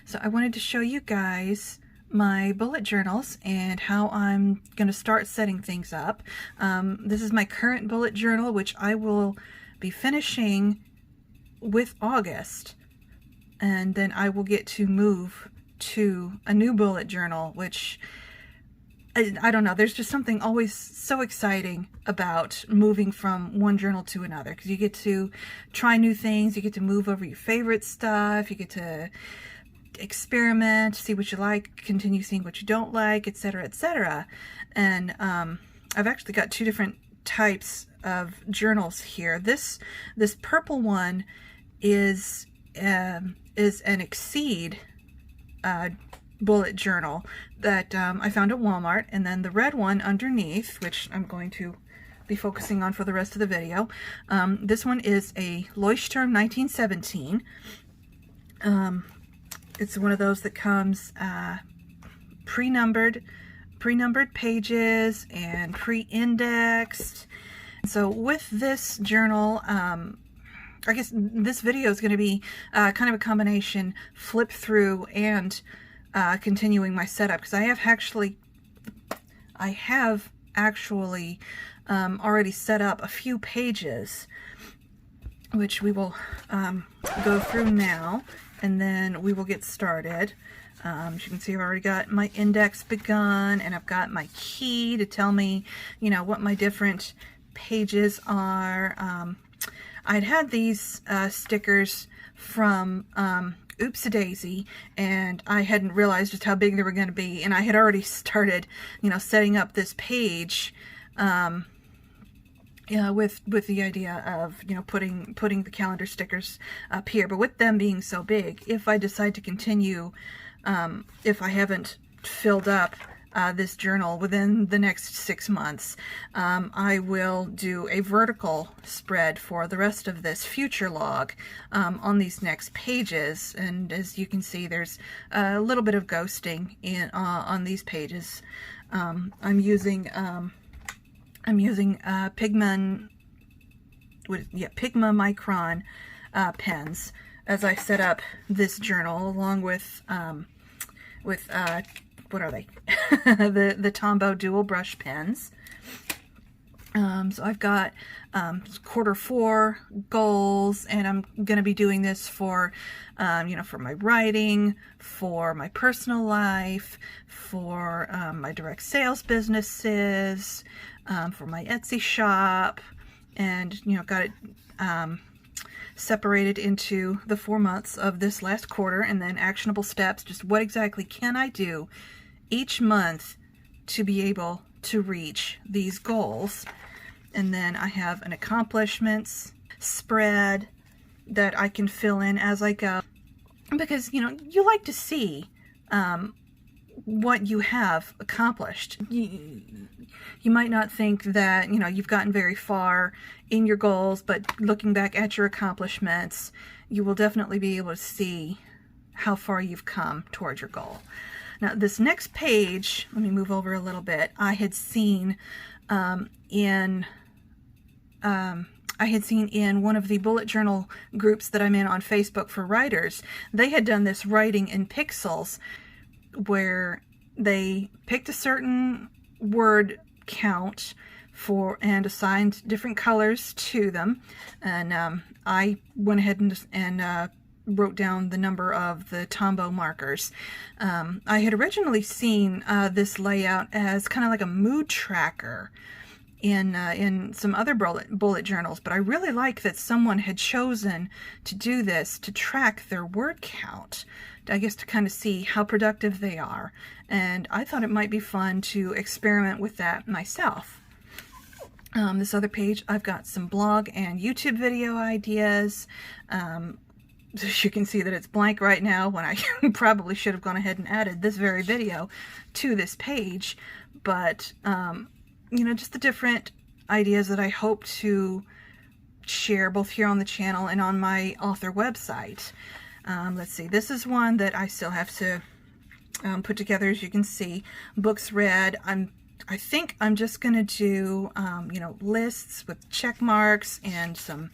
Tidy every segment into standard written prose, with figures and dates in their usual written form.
So I wanted to show you guys my bullet journals and how I'm going to start setting things up. This is my current bullet journal, which I will be finishing with August, and then I will get to move to a new bullet journal, which I don't know, there's just something always so exciting about moving from one journal to another, because you get to try new things, you get to move over your favorite stuff, you get to experiment, see what you like, continue seeing what you don't like, etc., etc. And I've actually got two different types of journals here. This purple one is an Exceed bullet journal that I found at Walmart, and then the red one underneath, which I'm going to be focusing on for the rest of the video. This one is a Leuchtturm 1917. It's one of those that comes pre-numbered pages and pre-indexed. So with this journal, I guess this video is going to be kind of a combination flip through and continuing my setup, because I have actually already set up a few pages, which we will go through now, and then we will get started. As you can see, I've already got my index begun, and I've got my key to tell me, you know, what my different pages are. I'd had these stickers from Oopsie-Daisy, and I hadn't realized just how big they were going to be, and I had already started, you know, setting up this page with the idea of, you know, putting the calendar stickers up here. But with them being so big, if I decide to continue, if I haven't filled up this journal within the next 6 months, I will do a vertical spread for the rest of this future log on these next pages. And as you can see, there's a little bit of ghosting in on these pages. I'm using Pigma Micron pens as I set up this journal, along with what are they? the Tombow dual brush pens. So I've got Q4 goals, and I'm going to be doing this for, you know, for my writing, for my personal life, for my direct sales businesses, for my Etsy shop, and, you know, got it separated into the 4 months of this last quarter, and then actionable steps, just what exactly can I do each month to be able to reach these goals. And then I have an accomplishments spread that I can fill in as I go, because, you know, you like to see what you have accomplished. You might not think that, you know, you've gotten very far in your goals, but looking back at your accomplishments, you will definitely be able to see how far you've come towards your goal. Now, this next page, let me move over a little bit. I had seen in one of the bullet journal groups that I'm in on Facebook for writers. They had done this writing in pixels, where they picked a certain word count and assigned different colors to them, and I went ahead and wrote down the number of the Tombow markers. I had originally seen this layout as kind of like a mood tracker in some other bullet journals, but I really like that someone had chosen to do this to track their word count, I guess, to kind of see how productive they are. And I thought it might be fun to experiment with that myself. This other page, I've got some blog and YouTube video ideas. So you can see that it's blank right now, when I probably should have gone ahead and added this very video to this page. But, you know, just the different ideas that I hope to share both here on the channel and on my author website. Let's see, this is one that I still have to put together. As you can see, books read. I think I'm just going to do, you know, lists with check marks and some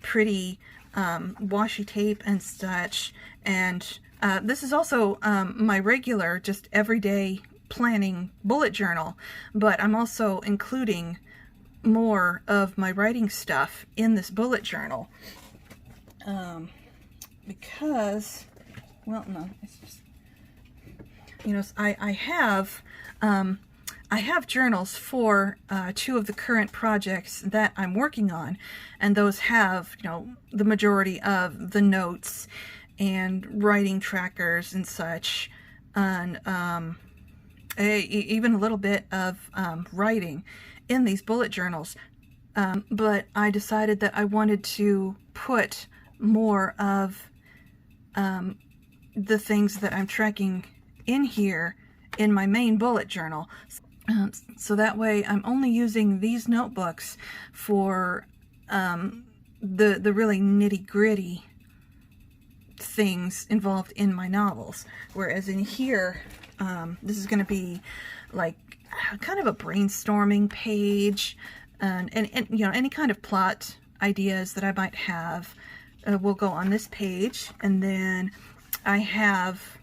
pretty washi tape and such, and This is also my regular, just everyday planning bullet journal, but I'm also including more of my writing stuff in this bullet journal because, well, no, it's just, you know, I have journals for 2 of the current projects that I'm working on, and those have, you know, the majority of the notes and writing trackers and such, and even a little bit of writing in these bullet journals. But I decided that I wanted to put more of the things that I'm tracking in here in my main bullet journal. So that way I'm only using these notebooks for the really nitty-gritty things involved in my novels. Whereas in here, this is going to be like kind of a brainstorming page, and you know, any kind of plot ideas that I might have will go on this page. And then I have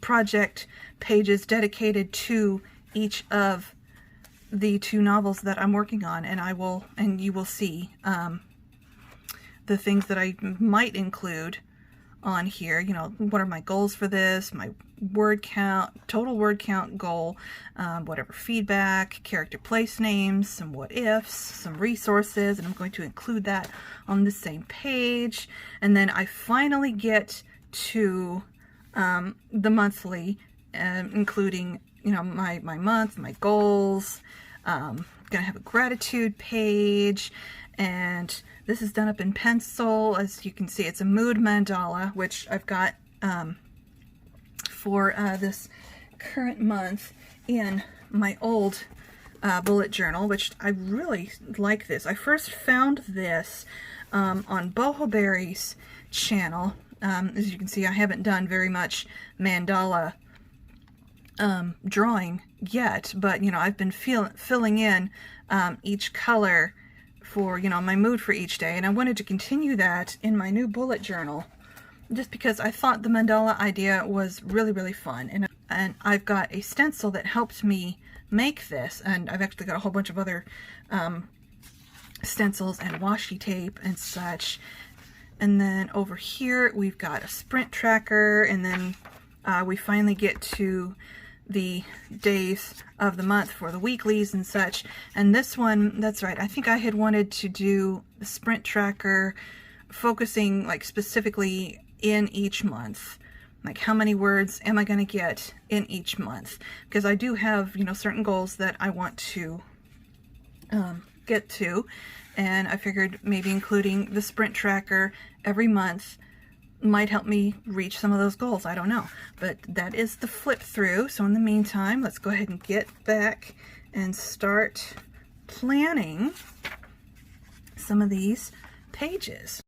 project pages dedicated to each of the 2 novels that I'm working on, and you will see the things that I might include on here. You know, what are my goals for this, my word count, total word count goal, whatever feedback, character place names, some what ifs, some resources, and I'm going to include that on the same page. And then I finally get to the monthly, including, you know, my month, my goals. Gonna have a gratitude page, and this is done up in pencil. As you can see, it's a mood mandala, which I've got for this current month in my old bullet journal, which I really like this. I first found this on Boho Berry's channel. As you can see, I haven't done very much mandala drawing yet, but, you know, I've been filling in each color for, you know, my mood for each day, and I wanted to continue that in my new bullet journal just because I thought the mandala idea was really, really fun. And I've got a stencil that helped me make this, and I've actually got a whole bunch of other stencils and washi tape and such. And then over here we've got a sprint tracker, and then we finally get to the days of the month for the weeklies and such. And this one, that's right, I think I had wanted to do the sprint tracker focusing like specifically in each month, like how many words am I going to get in each month, because I do have, you know, certain goals that I want to get to, and I figured maybe including the sprint tracker every month might help me reach some of those goals. I don't know, but that is the flip through. So in the meantime, let's go ahead and get back and start planning some of these pages.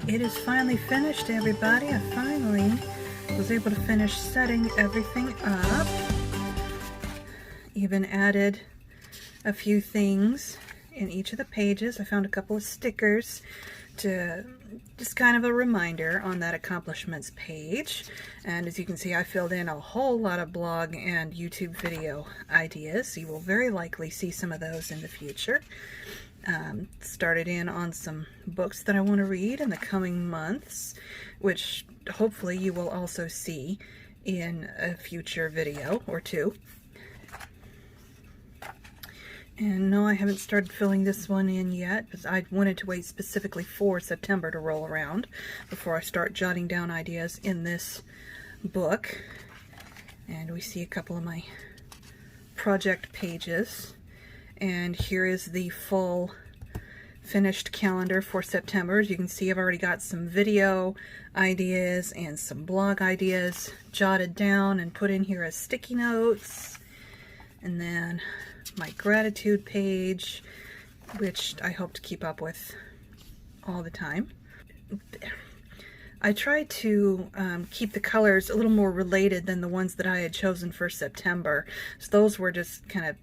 It is finally finished, everybody. I finally was able to finish setting everything up. Even added a few things in each of the pages. I found a couple of stickers to just kind of a reminder on that accomplishments page. And as you can see, I filled in a whole lot of blog and YouTube video ideas. You will very likely see some of those in the future. Started in on some books that I want to read in the coming months, which hopefully you will also see in a future video or two. And no, I haven't started filling this one in yet, because I wanted to wait specifically for September to roll around before I start jotting down ideas in this book. And we see a couple of my project pages. And here is the full finished calendar for September. As you can see, I've already got some video ideas and some blog ideas jotted down and put in here as sticky notes. And then my gratitude page, which I hope to keep up with all the time. I tried to keep the colors a little more related than the ones that I had chosen for September. So those were just kind of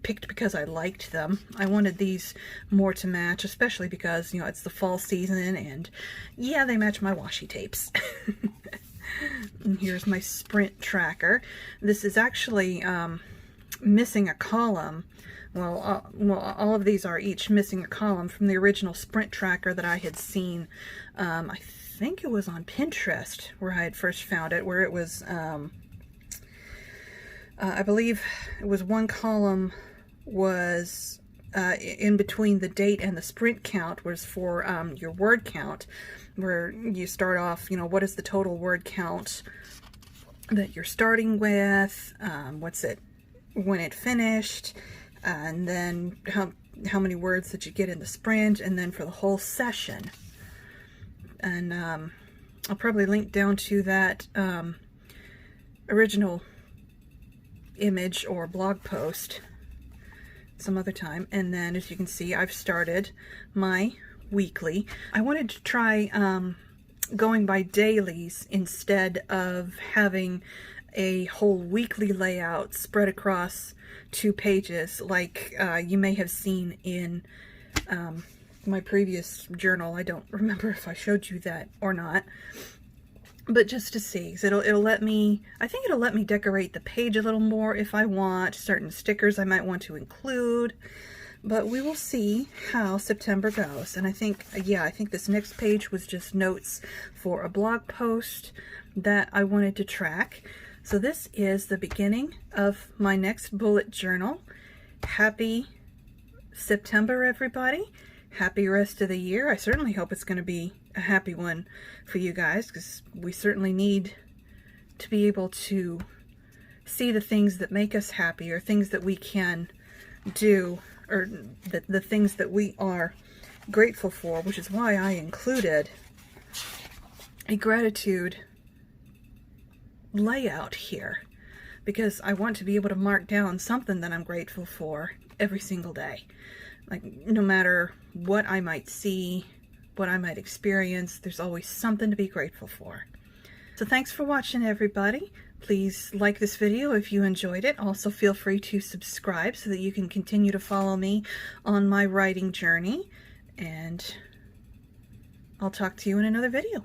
picked because I liked them. I wanted these more to match, especially because, you know, it's the fall season, and yeah, they match my washi tapes. And here's my sprint tracker. This is actually missing a column. Well, all of these are each missing a column from the original sprint tracker that I had seen. I think it was on Pinterest where I had first found it, where it was, I believe it was one column was in between the date and the sprint count was for your word count, where you start off, you know, what is the total word count that you're starting with, what's it when it finished, and then how many words did you get in the sprint, and then for the whole session. And I'll probably link down to that original image or blog post some other time. And then, as you can see, I've started my weekly. I wanted to try going by dailies instead of having a whole weekly layout spread across 2 pages like you may have seen in my previous journal. I don't remember if I showed you that or not, but just to see, so it'll let me, I think it'll let me decorate the page a little more if I want certain stickers I might want to include. But we will see how September goes. And I think, yeah, I think this next page was just notes for a blog post that I wanted to track. So this is the beginning of my next bullet journal. Happy September, everybody. Happy rest of the year. I certainly hope it's going to be a happy one for you guys, because we certainly need to be able to see the things that make us happy, or things that we can do, or the things that we are grateful for, which is why I included a gratitude layout here, because I want to be able to mark down something that I'm grateful for every single day. Like, no matter what I might see, what I might experience, there's always something to be grateful for. So thanks for watching, everybody. Please like this video if you enjoyed it. Also, feel free to subscribe so that you can continue to follow me on my writing journey. And I'll talk to you in another video.